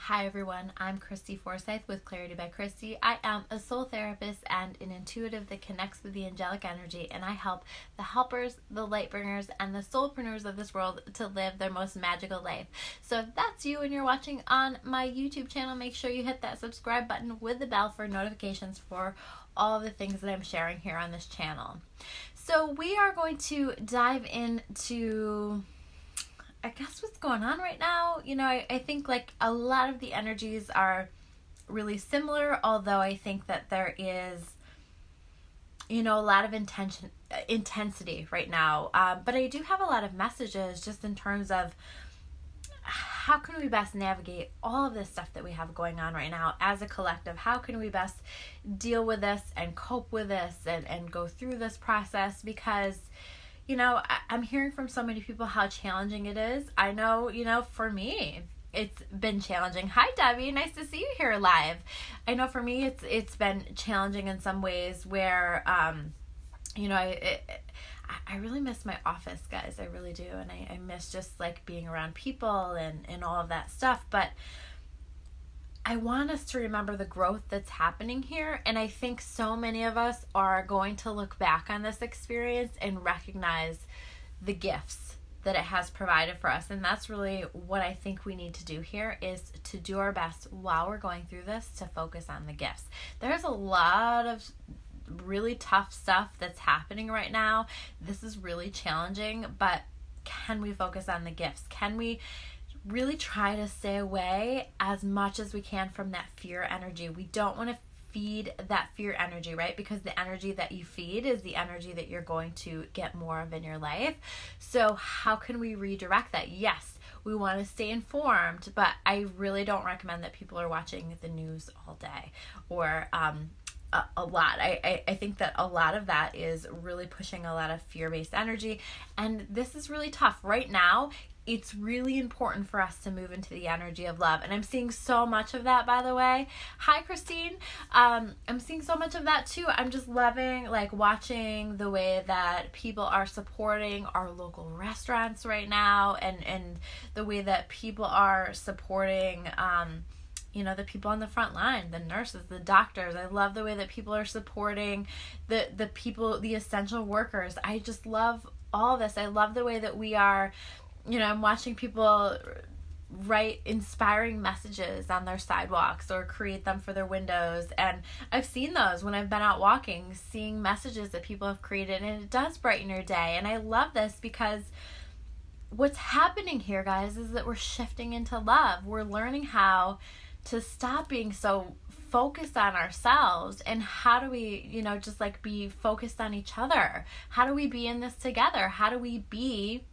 Hi everyone, I'm Christy Forsyth with Clarity by Christy. I am a soul therapist and an intuitive that connects with the angelic energy, and I help the helpers, the light bringers, and the soulpreneurs of this world to live their most magical life. So if that's you and you're watching on my YouTube channel, make sure you hit that subscribe button with the bell for notifications for all the things that I'm sharing here on this channel. So we are going to dive into I guess what's going on right now. I think like a lot of the energies are really similar, although I think that there is, a lot of intensity right now. But I do have a lot of messages just in terms of how can we best navigate all of this stuff that we have going on right now as a collective? How can we best deal with this and cope with this and go through this process? Because I'm hearing from so many people how challenging it is. I know, for me, it's been challenging. Hi, Debbie. Nice to see you here live. I know for me, it's been challenging in some ways where, I really miss my office, guys. I really do. And I miss just like being around people and all of that stuff. But I want us to remember the growth that's happening here, and I think so many of us are going to look back on this experience and recognize the gifts that it has provided for us, and that's really what I think we need to do here, is to do our best while we're going through this to focus on the gifts. There's a lot of really tough stuff that's happening right now. This is really challenging, but can we focus on the gifts? Can we really try to stay away as much as we can from that fear energy? We don't want to feed that fear energy, right? Because the energy that you feed is the energy that you're going to get more of in your life. So how can we redirect that? Yes, we want to stay informed, but I really don't recommend that people are watching the news all day or a lot. I think that a lot of that is really pushing a lot of fear-based energy, and this is really tough right now. It's really important for us to move into the energy of love. And I'm seeing so much of that, by the way. Hi, Christine. I'm seeing so much of that too. I'm just loving watching the way that people are supporting our local restaurants right now, and the way that people are supporting the people on the front line, the nurses, the doctors. I love the way that people are supporting the people, the essential workers. I just love all this. I love the way that we are, I'm watching people write inspiring messages on their sidewalks or create them for their windows. And I've seen those when I've been out walking, seeing messages that people have created, and it does brighten your day. And I love this because what's happening here, guys, is that we're shifting into love. We're learning how to stop being so focused on ourselves, and how do we, just be focused on each other? How do we be in this together? How do we be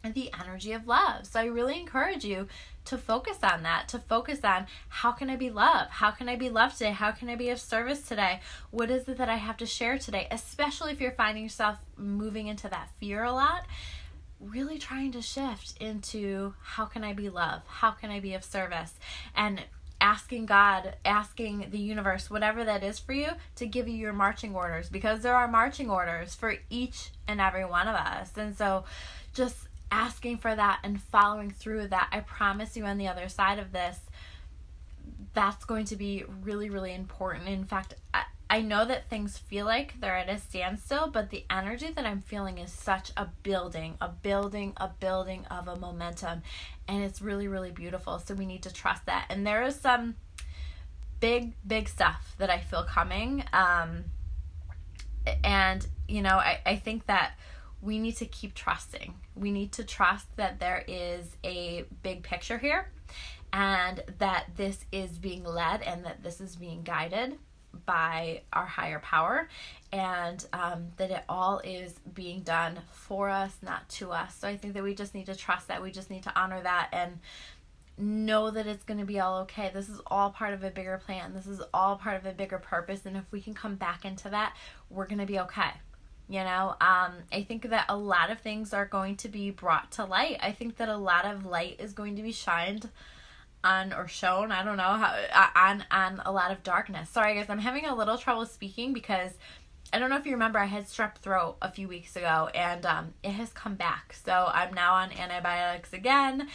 the energy of love? So I really encourage you to focus on that, to focus on how can I be loved? How can I be loved today? How can I be of service today? What is it that I have to share today? Especially if you're finding yourself moving into that fear a lot, really trying to shift into how can I be loved? How can I be of service? And asking God, asking the universe, whatever that is for you, to give you your marching orders, because there are marching orders for each and every one of us. And so just asking for that and following through with that, I promise you on the other side of this, that's going to be really, really important. In fact, I know that things feel like they're at a standstill, but the energy that I'm feeling is such a building of a momentum, and it's really, really beautiful. So we need to trust that. And there is some big stuff that I feel coming. And, I think that we need to keep trusting. We need to trust that there is a big picture here, and that this is being led, and that this is being guided by our higher power, and that it all is being done for us, not to us. So I think that we just need to trust that. We just need to honor that and know that it's going to be all okay. This is all part of a bigger plan. This is all part of a bigger purpose. And if we can come back into that, we're going to be okay. I think that a lot of things are going to be brought to light. I think that a lot of light is going to be shined on or shown, I don't know how, on a lot of darkness. Sorry guys, I'm having a little trouble speaking because I don't know if you remember, I had strep throat a few weeks ago, and it has come back. So I'm now on antibiotics again.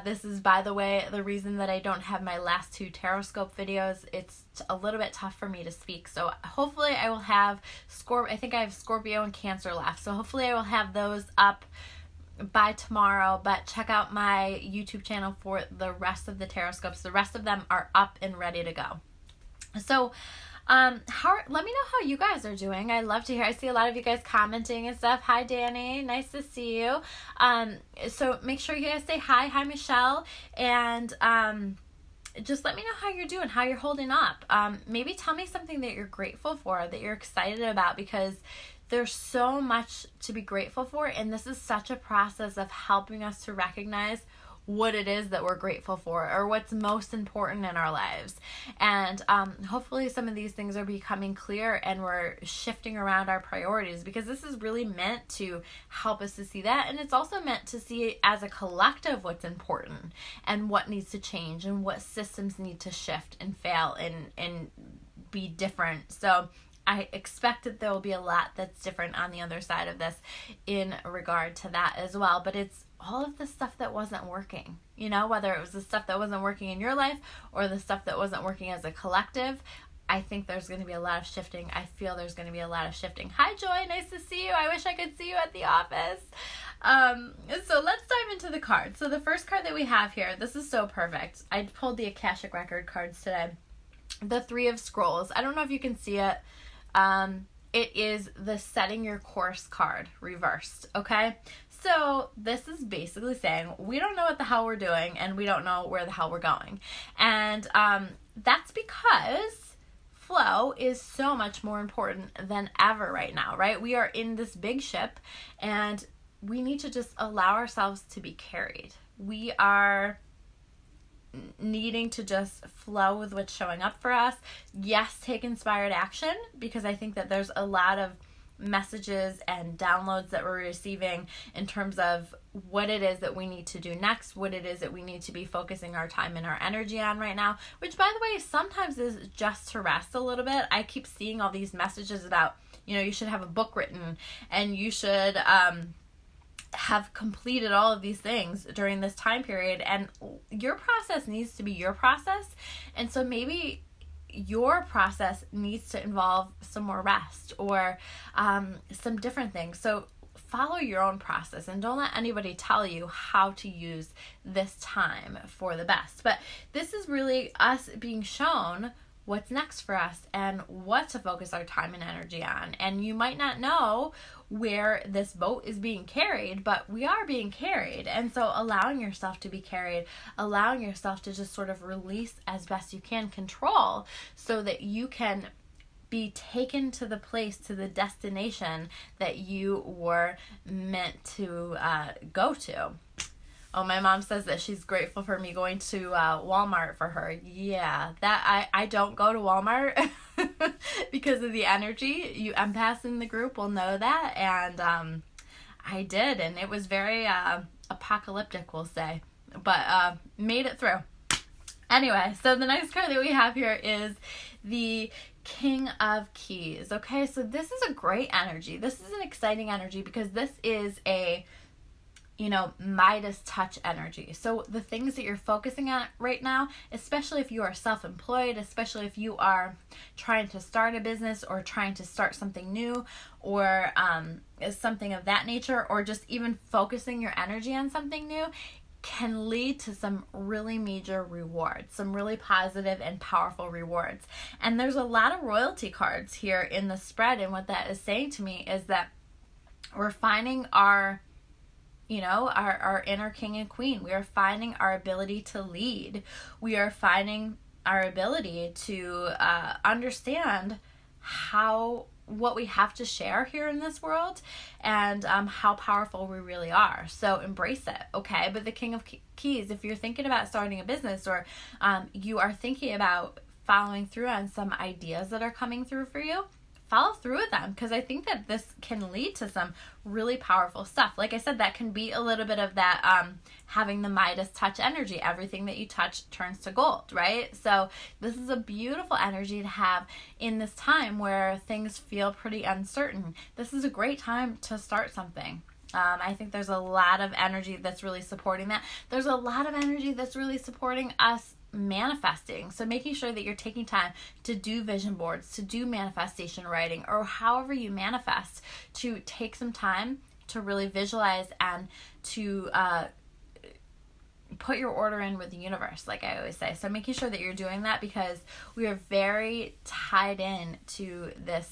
This is, by the way, the reason that I don't have my last 2 Taroscope videos. It's a little bit tough for me to speak. So hopefully I will have I think I have Scorpio and Cancer left. So hopefully I will have those up by tomorrow. But check out my YouTube channel for the rest of the Taroscopes. The rest of them are up and ready to go. So let me know how you guys are doing. I love to hear. I see a lot of you guys commenting and stuff. Hi, Danny. Nice to see you. So make sure you guys say hi. Hi, Michelle. And just let me know how you're doing, how you're holding up. Maybe tell me something that you're grateful for, that you're excited about, because there's so much to be grateful for. And this is such a process of helping us to recognize what it is that we're grateful for, or what's most important in our lives. And hopefully some of these things are becoming clear, and we're shifting around our priorities, because this is really meant to help us to see that. And it's also meant to see as a collective what's important and what needs to change, and what systems need to shift and fail and be different. So I expect that there will be a lot that's different on the other side of this in regard to that as well. But it's all of the stuff that wasn't working, whether it was the stuff that wasn't working in your life or the stuff that wasn't working as a collective. I think there's going to be a lot of shifting. I feel there's going to be a lot of shifting. Hi, Joy. Nice to see you. I wish I could see you at the office. So let's dive into the cards. So the first card that we have here, this is so perfect. I pulled the Akashic Record cards today. The 3 of Scrolls. I don't know if you can see it. It is the Setting Your Course card reversed, okay? So this is basically saying we don't know what the hell we're doing, and we don't know where the hell we're going. And that's because flow is so much more important than ever right now, right? We are in this big ship, and we need to just allow ourselves to be carried. We are needing to just flow with what's showing up for us. Yes, take inspired action, because I think that there's a lot of messages and downloads that we're receiving in terms of what it is that we need to do next, what it is that we need to be focusing our time and our energy on right now, which, by the way, sometimes is just to rest a little bit. I keep seeing all these messages about, you should have a book written, and you should have completed all of these things during this time period, and your process needs to be your process. And so maybe your process needs to involve some more rest, or some different things. So follow your own process, and don't let anybody tell you how to use this time for the best. But this is really us being shown what's next for us and what to focus our time and energy on. And you might not know where this boat is being carried, but we are being carried. And so allowing yourself to be carried, allowing yourself to just sort of release as best you can, control, so that you can be taken to the place, to the destination that you were meant to go to. Oh, my mom says that she's grateful for me going to Walmart for her. Yeah, that I don't go to Walmart because of the energy. You empaths in the group will know that, and I did, and it was very apocalyptic, we'll say, but made it through. Anyway, so the next card that we have here is the King of Keys. Okay, so this is a great energy. This is an exciting energy, because this is a Midas touch energy. So the things that you're focusing on right now, especially if you are self-employed, especially if you are trying to start a business or trying to start something new, or something of that nature, or just even focusing your energy on something new, can lead to some really major rewards, some really positive and powerful rewards. And there's a lot of royalty cards here in the spread, and what that is saying to me is that we're finding our inner king and queen. We are finding our ability to lead. We are finding our ability to understand what we have to share here in this world, and how powerful we really are. So embrace it, okay? But the King of Keys, if you're thinking about starting a business, or you are thinking about following through on some ideas that are coming through for you, follow through with them, because I think that this can lead to some really powerful stuff. Like I said, that can be a little bit of that having the Midas touch energy. Everything that you touch turns to gold, right? So this is a beautiful energy to have in this time where things feel pretty uncertain. This is a great time to start something. I think there's a lot of energy that's really supporting that. There's a lot of energy that's really supporting us manifesting. So making sure that you're taking time to do vision boards, to do manifestation writing, or however you manifest, to take some time to really visualize and to put your order in with the universe, like I always say. So making sure that you're doing that, because we are very tied in to this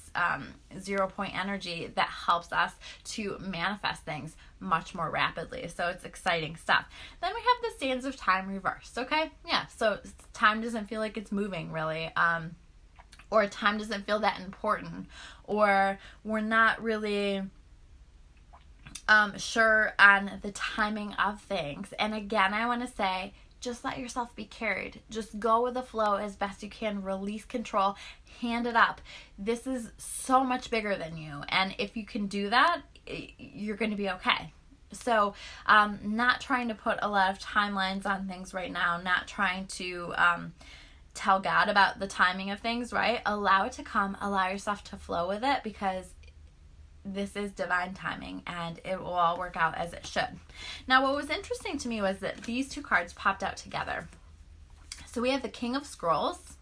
0 point energy that helps us to manifest things much more rapidly. So it's exciting stuff. Then we have the sands of time reversed, okay? Yeah, so time doesn't feel like it's moving really, or time doesn't feel that important, or we're not really sure on the timing of things. And again, I want to say, just let yourself be carried. Just go with the flow as best you can. Release control. Hand it up. This is so much bigger than you. And if you can do that, you're going to be okay. So not trying to put a lot of timelines on things right now. Not trying to tell God about the timing of things, right? Allow it to come. Allow yourself to flow with it, because this is divine timing and it will all work out as it should. Now, what was interesting to me was that these two cards popped out together. So we have the King of Scrolls.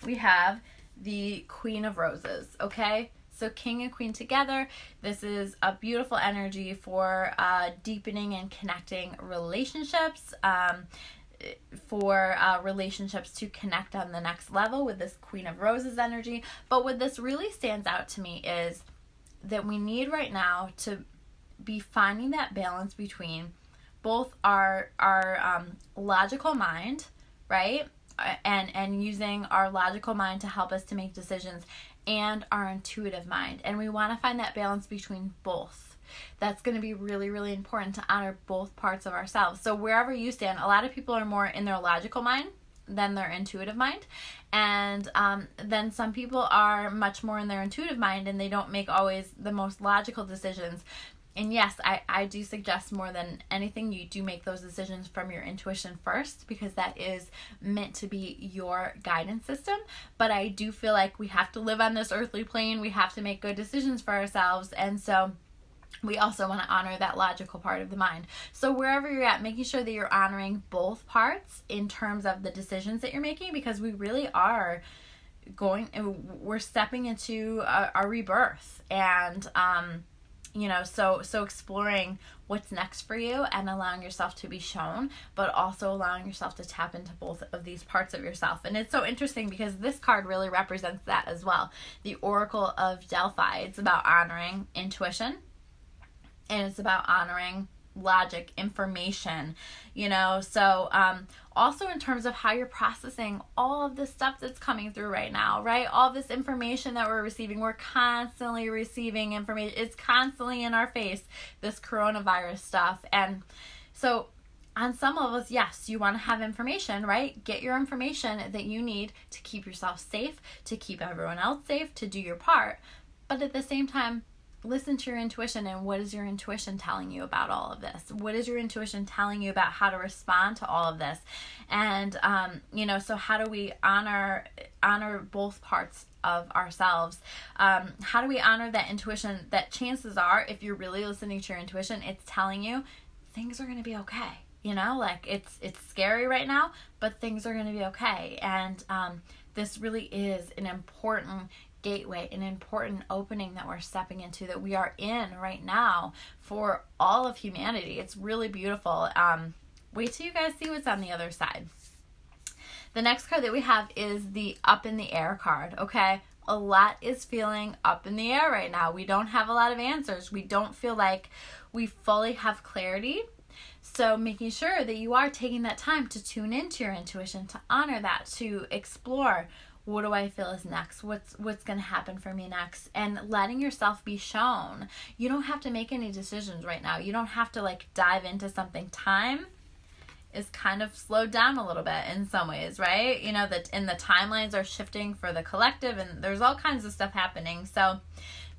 We have the Queen of Roses, okay? So King and Queen together. This is a beautiful energy for deepening and connecting relationships, for relationships to connect on the next level with this Queen of Roses energy. But what this really stands out to me is that we need right now to be finding that balance between both our logical mind, right, and using our logical mind to help us to make decisions, and our intuitive mind. And we want to find that balance between both. That's going to be really, really important to honor both parts of ourselves. So wherever you stand, a lot of people are more in their logical mind than their intuitive mind, and then some people are much more in their intuitive mind and they don't make always the most logical decisions. And yes, I do suggest more than anything you do make those decisions from your intuition first, because that is meant to be your guidance system. But I do feel like we have to live on this earthly plane. We have to make good decisions for ourselves, and so we also want to honor that logical part of the mind. So wherever you're at, making sure that you're honoring both parts in terms of the decisions that you're making, because we really are we're stepping into a rebirth, and so exploring what's next for you and allowing yourself to be shown, but also allowing yourself to tap into both of these parts of yourself. And it's so interesting because this card really represents that as well. The Oracle of Delphi. It's about honoring intuition, and it's about honoring logic, information, so also in terms of how you're processing all of this stuff that's coming through right now, right? All this information that we're receiving, we're constantly receiving information. It's constantly in our face, this coronavirus stuff. And so on some levels, yes, you want to have information, right? Get your information that you need to keep yourself safe, to keep everyone else safe, to do your part. But at the same time, listen to your intuition. And what is your intuition telling you about all of this? What is your intuition telling you about how to respond to all of this? And so how do we honor both parts of ourselves? How do we honor that intuition that chances are, if you're really listening to your intuition, it's telling you things are going to be okay. It's scary right now, but things are going to be okay. And this really is an important gateway, an important opening that we're stepping into, that we are in right now for all of humanity. It's really beautiful. Wait till you guys see what's on the other side. The next card that we have is the Up in the Air card, okay? A lot is feeling up in the air right now. We don't have a lot of answers. We don't feel like we fully have clarity. So making sure that you are taking that time to tune into your intuition, to honor that, to explore, what do I feel is next? What's going to happen for me next? And letting yourself be shown. You don't have to make any decisions right now. You don't have to dive into something. Time is kind of slowed down a little bit in some ways, right? You know, that and the timelines are shifting for the collective, and there's all kinds of stuff happening. So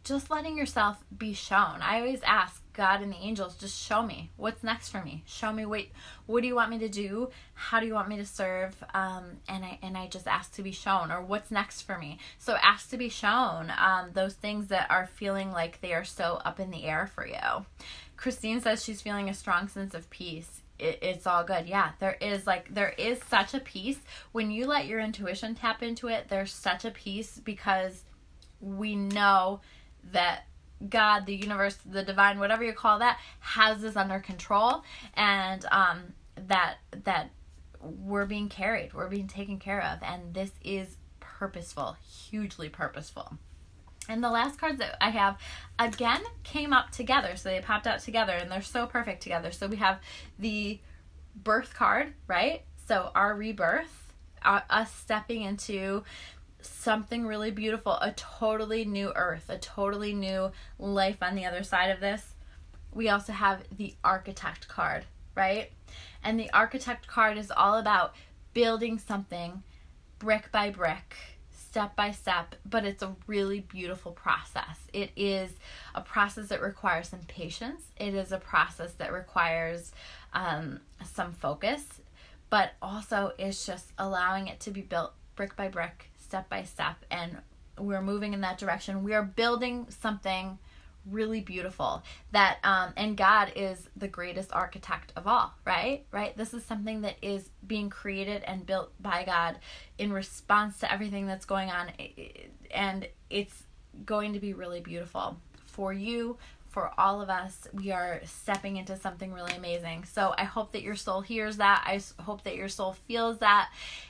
just letting yourself be shown. I always ask God and the angels, just show me what's next for me. Show me what do you want me to do? How do you want me to serve? And I just ask to be shown, or what's next for me. So ask to be shown those things that are feeling like they are so up in the air for you. Christine says she's feeling a strong sense of peace. It's all good. Yeah, there is such a peace when you let your intuition tap into it. There's such a peace because we know that God, the universe, the divine, whatever you call that, has this under control, and that we're being carried, we're being taken care of, and this is purposeful, hugely purposeful. And the last cards that I have, again, came up together. So they popped out together, and they're so perfect together. So we have the birth card, right? So our rebirth, us stepping into something really beautiful, a totally new earth, a totally new life on the other side of this. We also have the architect card, right? And the architect card is all about building something brick by brick, step by step, but it's a really beautiful process. It is a process that requires some patience. It is a process that requires some focus, but also it's just allowing it to be built brick by brick, step by step, and we're moving in that direction. We are building something really beautiful that and God is the greatest architect of all, right? This is something that is being created and built by God in response to everything that's going on, and it's going to be really beautiful for you, for all of us. We are stepping into something really amazing. So I hope that your soul hears that. I hope that your soul feels that,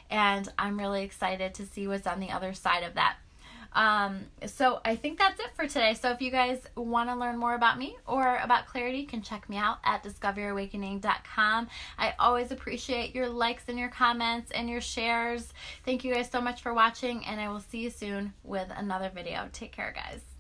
and I'm really excited to see what's on the other side of that. So I think that's it for today. So if you guys want to learn more about me or about clarity, you can check me out at discoverawakening.com. I always appreciate your likes and your comments and your shares. Thank you guys so much for watching, and I will see you soon with another video. Take care, guys.